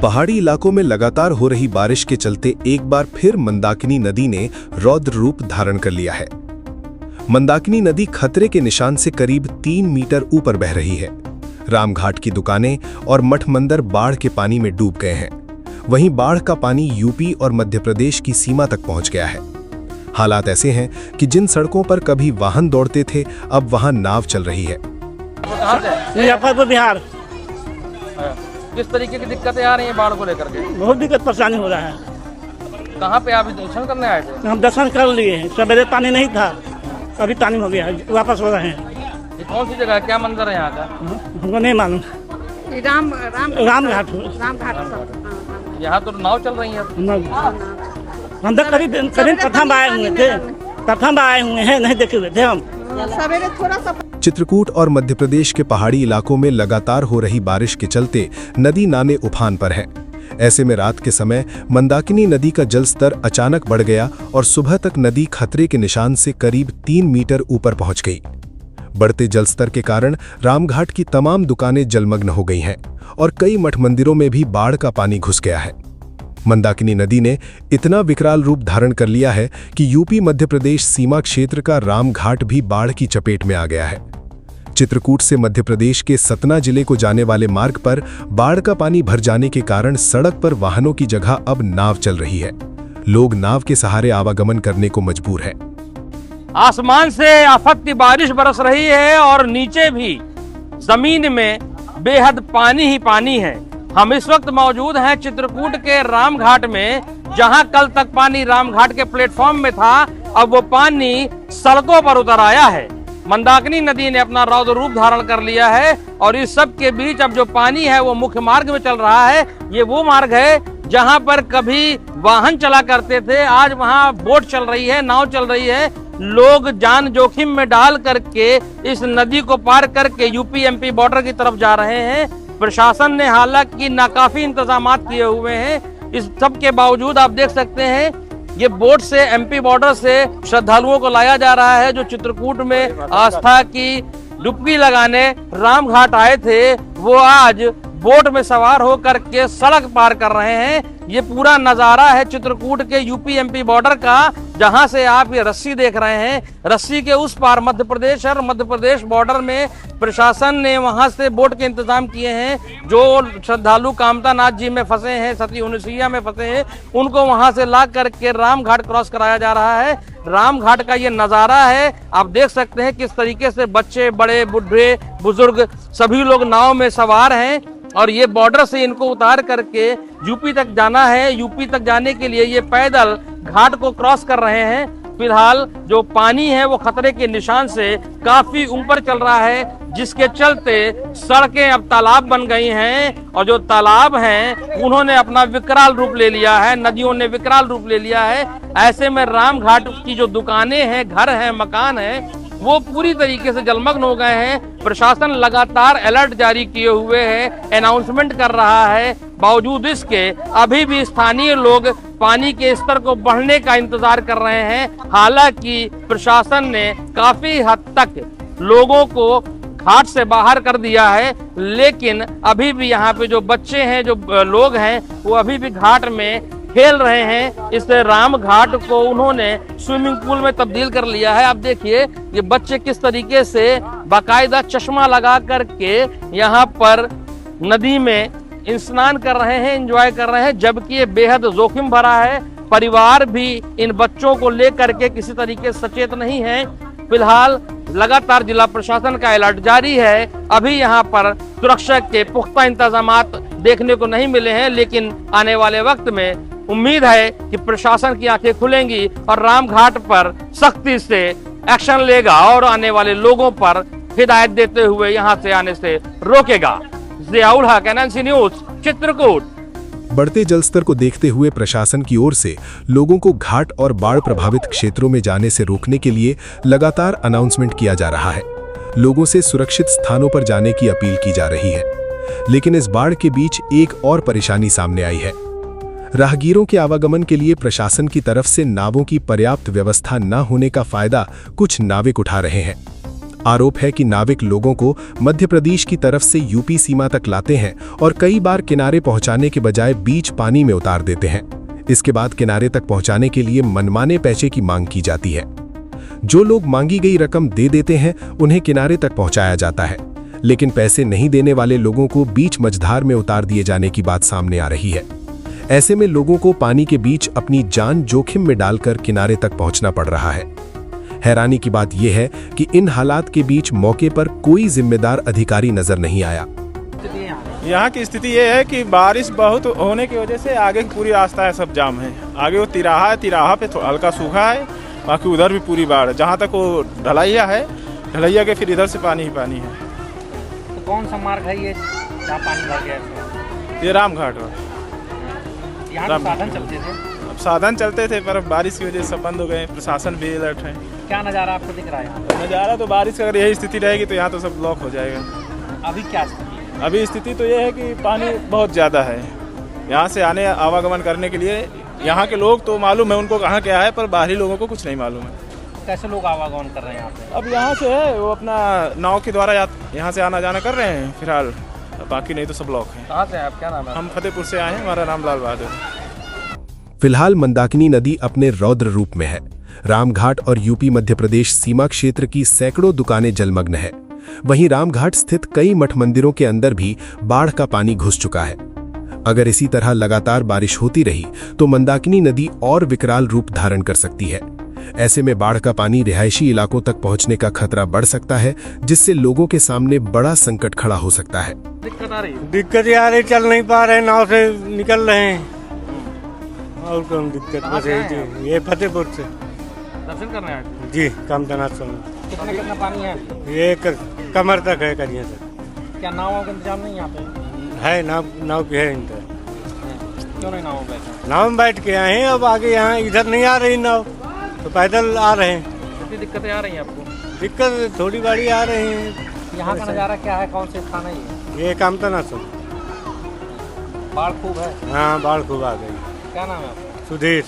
पहाड़ी इलाकों में लगातार हो रही बारिश के चलते एक बार फिर मंदाकिनी नदी ने रौद्र रूप धारण कर लिया है। मंदाकिनी नदी खतरे के निशान से करीब 3 मीटर ऊपर बह रही है। रामघाट की दुकानें और मठ मंदिर बाढ़ के पानी में डूब गए हैं। वहीं बाढ़ का पानी यूपी और मध्य प्रदेश की सीमा तक पहुंच गया है। हालात ऐसे हैं कि जिन सड़कों पर कभी वाहन दौड़ते थे, अब वहां नाव चल रही है। मुजफ्फरपुर, बिहार। किस तरीके की दिक्कतें आ रही हैं बाढ़ को लेकर के? बहुत दिक्कत परेशानी हो रहा है। कहाँ पे आप दर्शन करने आए थे? हम दर्शन कर लिए हैं। सवेरे पानी नहीं था, अभी पानी हो गया है, वापस हो रहे हैं। ये कौन सी जगह है, क्या मंदिर है यहाँ का? हमको नहीं मालूम। रामघाट। यहाँ तो नाव चल रही है। हम तो करीब प्रथम आए हुए हैं, नहीं देखे हुए थे हम। सवेरे थोड़ा सा। चित्रकूट और मध्य प्रदेश के पहाड़ी इलाकों में लगातार हो रही बारिश के चलते नदी नाले उफान पर हैं। ऐसे में रात के समय मंदाकिनी नदी का जलस्तर अचानक बढ़ गया और सुबह तक नदी खतरे के निशान से करीब 3 मीटर ऊपर पहुंच गई। बढ़ते जलस्तर के कारण रामघाट की तमाम दुकानें जलमग्न हो गई हैं और कई मठ मंदिरों में भी बाढ़ का पानी घुस गया है। मंदाकिनी नदी ने इतना विकराल रूप धारण कर लिया है कि यूपी मध्य प्रदेश सीमा क्षेत्र का रामघाट भी बाढ़ की चपेट में आ गया है। चित्रकूट से मध्य प्रदेश के सतना जिले को जाने वाले मार्ग पर बाढ़ का पानी भर जाने के कारण सड़क पर वाहनों की जगह अब नाव चल रही है। लोग नाव के सहारे आवागमन करने को मजबूर है। आसमान से आफत की बारिश बरस रही है और नीचे भी जमीन में बेहद पानी ही पानी है। हम इस वक्त मौजूद हैं चित्रकूट के रामघाट में, जहां कल तक पानी रामघाट के प्लेटफॉर्म में था, अब वो पानी सड़कों पर उतर आया है। मंदाकिनी नदी ने अपना रौद्र रूप धारण कर लिया है और इस सब के बीच अब जो पानी है वो मुख्य मार्ग में चल रहा है। ये वो मार्ग है जहां पर कभी वाहन चला करते थे, आज वहां बोट चल रही है, नाव चल रही है। लोग जान जोखिम में डाल करके इस नदी को पार करके यूपी एमपी बॉर्डर की तरफ जा रहे हैं। प्रशासन ने हालांकि नाकाफी इंतजाम किए हुए हैं। इस सब के बावजूद आप देख सकते हैं ये बोट से एमपी बॉर्डर से श्रद्धालुओं को लाया जा रहा है जो चित्रकूट में आस्था की डुबकी लगाने रामघाट आए थे। वो आज बोट में सवार होकर के सड़क पार कर रहे हैं। ये पूरा नजारा है चित्रकूट के यूपी एमपी बॉर्डर का, जहां से आप ये रस्सी देख रहे हैं। रस्सी के उस पार मध्य प्रदेश और मध्य प्रदेश बॉर्डर में प्रशासन ने वहां से बोट के इंतजाम किए हैं। जो श्रद्धालु कामता नाथ जी में फंसे हैं, सती उनसिया में फंसे हैं, उनको वहां से ला करके रामघाट क्रॉस कराया जा रहा है। रामघाट का ये नजारा है, आप देख सकते हैं किस तरीके से बच्चे, बड़े, बुढ़े, बुजुर्ग सभी लोग नाव में सवार हैं और ये बॉर्डर से इनको उतार करके यूपी तक जाना है। यूपी तक जाने के लिए ये पैदल घाट को क्रॉस कर रहे हैं। फिलहाल जो पानी है वो खतरे के निशान से काफी ऊपर चल रहा है, जिसके चलते सड़कें अब तालाब बन गई हैं और जो तालाब हैं उन्होंने अपना विकराल रूप ले लिया है, नदियों ने विकराल रूप ले लिया है। ऐसे में रामघाट की जो दुकानें हैं, घर हैं, मकान हैं, वो पूरी तरीके से जलमग्न हो गए हैं। प्रशासन लगातार अलर्ट जारी किए हुए है, अनाउंसमेंट कर रहा है। बावजूद इसके अभी भी स्थानीय लोग पानी के स्तर को बढ़ने का इंतजार कर रहे हैं। हालांकि प्रशासन ने काफी हद तक लोगों को घाट से बाहर कर दिया है, लेकिन अभी भी यहाँ पे जो बच्चे हैं, जो लोग हैं, वो अभी भी घाट में खेल रहे हैं। इस रामघाट को उन्होंने स्विमिंग पूल में तब्दील कर लिया है। आप देखिए ये बच्चे किस तरीके से बाकायदा चश्मा लगा करके यहाँ पर नदी में स्नान कर रहे हैं, एंजॉय कर रहे हैं, जबकि ये बेहद जोखिम भरा है। परिवार भी इन बच्चों को लेकर के किसी तरीके से सचेत नहीं है। फिलहाल लगातार जिला प्रशासन का अलर्ट जारी है। अभी यहाँ पर सुरक्षा के पुख्ता इंतजाम देखने को नहीं मिले हैं, लेकिन आने वाले वक्त में उम्मीद है कि प्रशासन की आंखें खुलेंगी और रामघाट पर सख्ती से एक्शन लेगा और आने वाले लोगों पर हिदायत देते हुए यहां से आने से रोकेगा। जियाउल हक, एनएनसी न्यूज, चित्रकूट। बढ़ते जलस्तर को देखते हुए प्रशासन की ओर से लोगों को घाट और बाढ़ प्रभावित क्षेत्रों में जाने से रोकने के लिए लगातार अनाउंसमेंट किया जा रहा है। लोगों से सुरक्षित स्थानों पर जाने की अपील की जा रही है। लेकिन इस बाढ़ के बीच एक और परेशानी सामने आई है। राहगीरों के आवागमन के लिए प्रशासन की तरफ से नावों की पर्याप्त व्यवस्था न होने का फायदा कुछ नाविक उठा रहे हैं। आरोप है कि नाविक लोगों को मध्य प्रदेश की तरफ से यूपी सीमा तक लाते हैं और कई बार किनारे पहुंचाने के बजाय बीच पानी में उतार देते हैं। इसके बाद किनारे तक पहुंचाने के लिए मनमाने पैसे की मांग की जाती है। जो लोग मांगी गई रकम दे देते हैं उन्हें किनारे तक पहुंचाया जाता है, लेकिन पैसे नहीं देने वाले लोगों को बीच मझधार में उतार दिए जाने की बात सामने आ रही है। ऐसे में लोगों को पानी के बीच अपनी जान जोखिम में डालकर किनारे तक पहुंचना पड़ रहा है। हैरानी की बात यह है कि इन हालात के बीच मौके पर कोई जिम्मेदार अधिकारी नजर नहीं आया। यहाँ की स्थिति ये है कि बारिश बहुत होने की वजह से आगे की पूरी रास्ता है सब जाम है। आगे वो तिराहा है, तिराहा पे हल्का सूखा है, बाकी उधर भी पूरी बाढ़ है। जहाँ तक वो ढलैया है, ढलैया के फिर इधर से पानी ही पानी है। तो कौन सा मार्ग है ये जहाँ पानी भर गया? ये रामघाट है। यहाँ तो साधन चलते थे? अब साधन चलते थे पर बारिश की वजह से सब बंद हो गए। प्रशासन भी अलर्ट है। क्या नज़ारा आपको दिख रहा है? नज़ारा तो बारिश का अगर यही स्थिति रहेगी तो यहाँ तो सब ब्लॉक हो जाएगा। अभी क्या स्थिति है? अभी स्थिति तो ये है कि पानी बहुत ज़्यादा है। यहाँ से आने आवागमन करने के लिए यहाँ के लोग तो मालूम है उनको कहाँ क्या है, पर बाहरी लोगों को कुछ नहीं मालूम है। कैसे लोग आवागमन कर रहे हैं यहाँ पे? अब यहाँ से है वो अपना नाव के द्वारा यहाँ से आना जाना कर रहे हैं फिलहाल, बाकी नहीं तो सब ब्लॉक है। कहाँ से आप? क्या नाम है? हम फतेहपुर से आए हैं, हमारा नाम लाल बहादुर है। फिलहाल मंदाकिनी नदी अपने रौद्र रूप में है। रामघाट और यूपी मध्य प्रदेश सीमा क्षेत्र की सैकड़ों दुकानें जलमग्न है। वहीं रामघाट स्थित कई मठ मंदिरों के अंदर भी बाढ़ का पानी घुस चुका है। अगर इसी तरह लगातार बारिश होती रही तो मंदाकिनी नदी और विकराल रूप धारण कर सकती है। ऐसे में बाढ़ का पानी रिहायशी इलाकों तक पहुंचने का खतरा बढ़ सकता है, जिससे लोगों के सामने बड़ा संकट खड़ा हो सकता है। दिक्कत आ रही है? दिक्कत यार है, चल नहीं पा रहे, नाव से निकल रहे हैं और कौन दिक्कत? बस ये फतेहपुर से दर्शन करने आए? जी, कामतना सुन। कितना पानी है? ये कमर तक है, करिए तक। क्या नाव का इंतजाम नहीं यहाँ पे? है नाव की है इंतजार। क्यों नहीं नाव में बैठे? नाव में बैठ के आए हैं, अब आगे यहाँ इधर नहीं आ रही नाव, तो पैदल आ रहे हैं। कितनी दिक्कतें आ रही हैं आपको? दिक्कत थोड़ी बड़ी आ रही है। यहाँ का नज़ारा क्या है? कौन से स्थान है ये? ये कामतना सुन। बाढ़ खूब है? हाँ, बाढ़ खूब आ गई। क्या नाम है आपका? सुधीर।